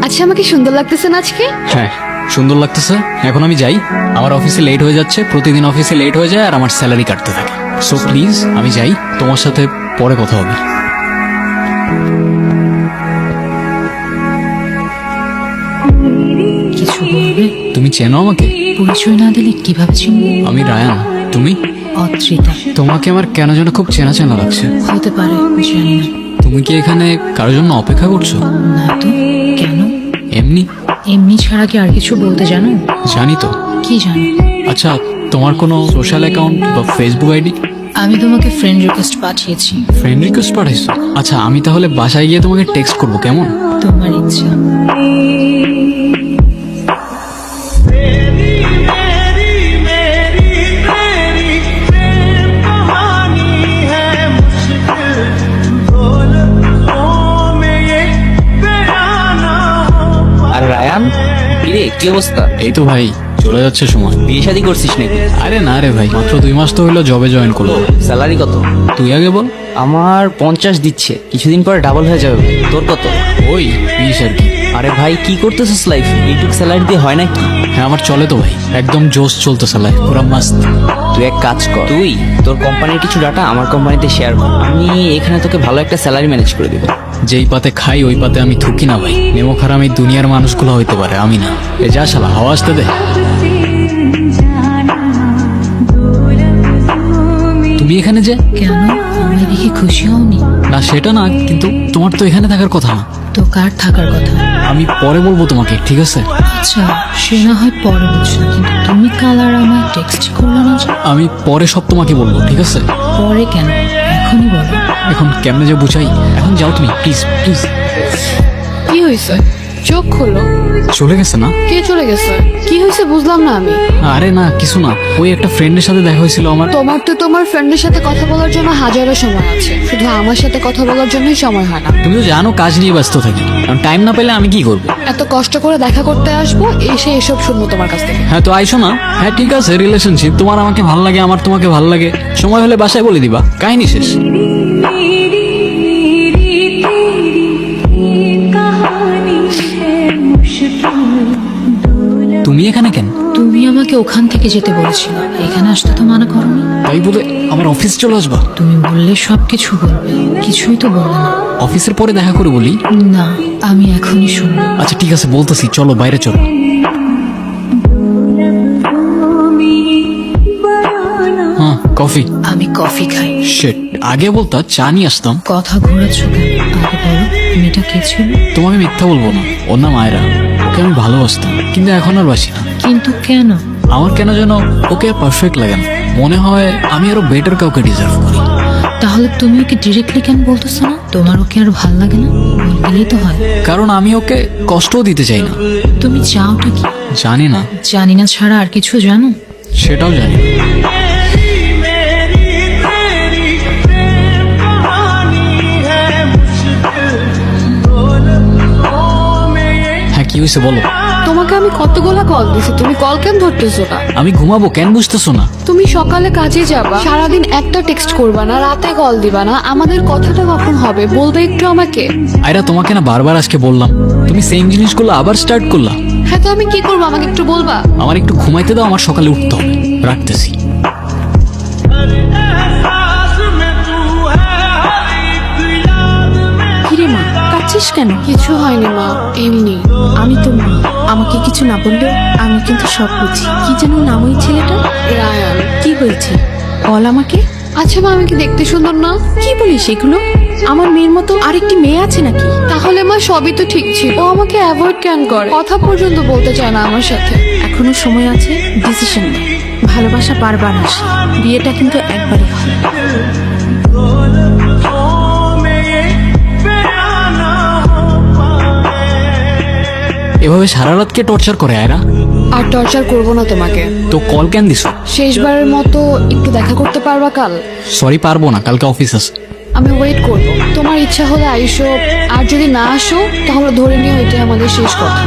আচ্ছা, আমাকে সুন্দর লাগতেছে না আজকে? হ্যাঁ সুন্দর লাগতেছে। এখন আমি যাই, আমার অফিসে লেট হয়ে যাচ্ছে, প্রতিদিন অফিসে লেট হয়ে যায় আর আমার স্যালারি কাটতে থাকে। সো প্লিজ আমি যাই, তোমার সাথে পরে কথা হবে। কিছু বলবে? তুমি চেনো আমাকে? পরিচয় না দিলে কিভাবে চিনব? আমি রায়ান, তুমি? অত্রিতা। তোমাকে আমার কেন যেন খুব চেনা চেনা লাগছে। হতে পারে, জানি না। তুমি কি এখানে কারোর জন্য অপেক্ষা করছো? না তো, কেন? এমনি। এমনি ছাড়া কি আর কিছু বলতে জানো? জানি তো। কি জানো? আচ্ছা, তোমার কোনো সোশ্যাল অ্যাকাউন্ট বা ফেসবুক আইডি? আমি তোমাকে ফ্রেন্ড রিকোয়েস্ট পাঠিয়েছি। ফ্রেন্ড রিকোয়েস্ট পাঠাইছো? আচ্ছা, আমি তাহলে বাসায় গিয়ে তোমাকে টেক্সট করবো, কেমন? তোমার ইচ্ছা। আর রায়ান, কিরে কি অবস্থা? এই তো ভাই, চলে যাচ্ছে সময়। বিয়ে শাদী করছিস নাকি? আরে না রে ভাই, মাত্র 2 মাস তো হইলো জবে জয়েন করলো। স্যালারি কত? তুই আগে বল। আমার 50 দিচ্ছে, কিছুদিন পরে ডাবল হয়ে যাবে ভাই। তোর কত? ওই 20 আর কি। আরে ভাই কি করতেছিস লাইফ? এইটুক স্যালারি দিয়ে হয় নাকি? হ্যাঁ আমার চলে তো ভাই, একদম জোশ চলতেছে লাইফ, পুরো মাস্ত। তুই এক কাজ কর, তুই তোর কোম্পানির কিছু ডাটা আমার কোম্পানিতে শেয়ার কর, আমি এখানে তোকে ভালো একটা স্যালারি ম্যানেজ করে দেবো। যেই পাতে খাই ওই পাতে আমি থুকি না ভাই। নেমো খারাপ এই দুনিয়ার মানুষগুলো হইতে পারে, আমি না। এ যা শালা, হাওয়া আসতে দে। তুমি এখানে যে? কেন, আমায় দেখে খুশি হওনি? না সেটা না, কিন্তু তোমার তো এখানে থাকার কথা না। তো কার থাকার কথা? আমি পরে বলবো তোমাকে, ঠিক আছে? আচ্ছা, সে না হয় পরে বুঝলাম, কিন্তু তুমি কাল আর আমায় টেক্সট করলে না যে? আমি পরে সব তোমাকে বলবো, ঠিক আছে? পরে কেন, এখনই বলো। এখন কেমনে যে বুঝাই, এখন যাও তুমি প্লিজ প্লিজ। কি হয়েছে? চোখ খোলো। চলে গেছে না? কে চলে গেছে? কি হয়েছে বুঝলাম না আমি। আরে না কিছু না, ওই একটা ফ্রেন্ডের সাথে দেখা হয়েছিল আমার। তোমার তো তোমার ফ্রেন্ডের সাথে কথা বলার জন্য হাজারো সময় আছে, শুধু আমার সাথে কথা বলার জন্যই সময় হয় না। তুমি তো জানো কাজ নিয়ে ব্যস্ত থাকি, টাইম না পেলে আমি কি করবো? এত কষ্ট করে দেখা করতে আসবো, এসে এসব শুনবো তোমার কাছ থেকে। হ্যাঁ তো আইসো না। হ্যাঁ ঠিক আছে, রিলেশনশিপ, তোমার আমাকে ভাল লাগে, আমার তোমাকে ভাল লাগে, সময় হলে বাসায় বলে দিবা, কাহিনী শেষ। তুমি এখানে কেন? তুমি আমাকে ওখান থেকে যেতে বলেছিল, এখানে আসতে তো মানা করনি। তাই বলে আমার অফিস চলে আসবা? তুমি বললে সবকিছু বলবে, কিছুই তো বললে না। অফিসের পরে দেখা করে বলি। না, আমি এখনই শুনবো। আচ্ছা ঠিক আছে বলতেছি, চলো বাইরে চলো। হ্যাঁ কফি। আমি কফি খাই। শিট, আগে বলতা চা নিয়ে আসতাম। কথা ঘোরাচ্ছ কেন? আগে বলো, মেয়েটা কে ছিল? তোমাকে মিথ্যা বলবো না, ওর নাম আয়রা। ওকে আমি ভালোবাসতাম, কিন্তু এখন আর বাসি না। কিন্তু কেন? আমার কেন যেন ওকে আর পারফেক্ট লাগে না, মনে হয় আমি আরো বেটার কাউকে ডিজার্ভ করি। তাহলে তুমি ওকে ডিরেক্টলি কেন বলতেছো না? তোমার ওকে আর ভাল লাগে না? বললেই তো হয়। কারণ আমি ওকে কষ্টও দিতে চাই না। তুমি চাওটা কি? জানি না। জানি না ছাড়া আর কিছু জানো? সেটাও জানি না। হ্যাঁ কি হয়েছে বলো। তোমাকে আমি কতগুলা কল দিছি, তুমি কল কেন ধরতেছো না? আমি ঘুমাবো, কেন বুঝতেছো না? তুমি সকালে কাজে যাবা, সারাদিন একটা টেক্সট করবা না, রাতে কল দিবা না, আমাদের কথাটা কখন হবে বলবে একটু আমাকে? আয়রা তোমাকে না বারবার আজকে বললাম, তুমি সেম জিনিসগুলো আবার স্টার্ট করলা। হ্যাঁ তো আমি কি করবো, আমাকে একটু বলবা? আমার একটু ঘুমাইতে দাও, আমার সকালে উঠতে হবে। রাখতেছি। কিরে মা, কাঁদছিস কেন? কিছু হয়নি মা, এমনি। আমি তো মা, আমাকে কিছু না বললেও আমি কিন্তু সব বুঝি। কি যেন নাম ওই ছেলেটা? রায়ান। কি হয়েছে বল আমাকে। আচ্ছা মা, আমি কি দেখতে সুন্দর না? কি বলিস এগুলো? আমার মেয়ের মতো আরেকটি মেয়ে আছে নাকি? তাহলে মা সবই তো ঠিক ছিল, ও আমাকে অ্যাভয়েড কেন করে? কথা পর্যন্ত বলতে চায় না আমার সাথে। এখনো সময় আছে, ডিসিশন নে। ভালোবাসা বারবার আসে, বিয়েটা কিন্তু একবারই হয়। এভাবে সারা রাত কে টর্চার করে আয়রা? আর টর্চার করবো না তোমাকে। তো কল কেন দিছো? শেষবারের মতো একটু দেখা করতে পারবা কাল? সরি পারবো না, কালকে অফিস আছে। আমি ওয়েট করবো, তোমার ইচ্ছা হলে আইসো, আর যদি না আসো তাহলে ধরে নিও এটাই আমাদের শেষ কথা।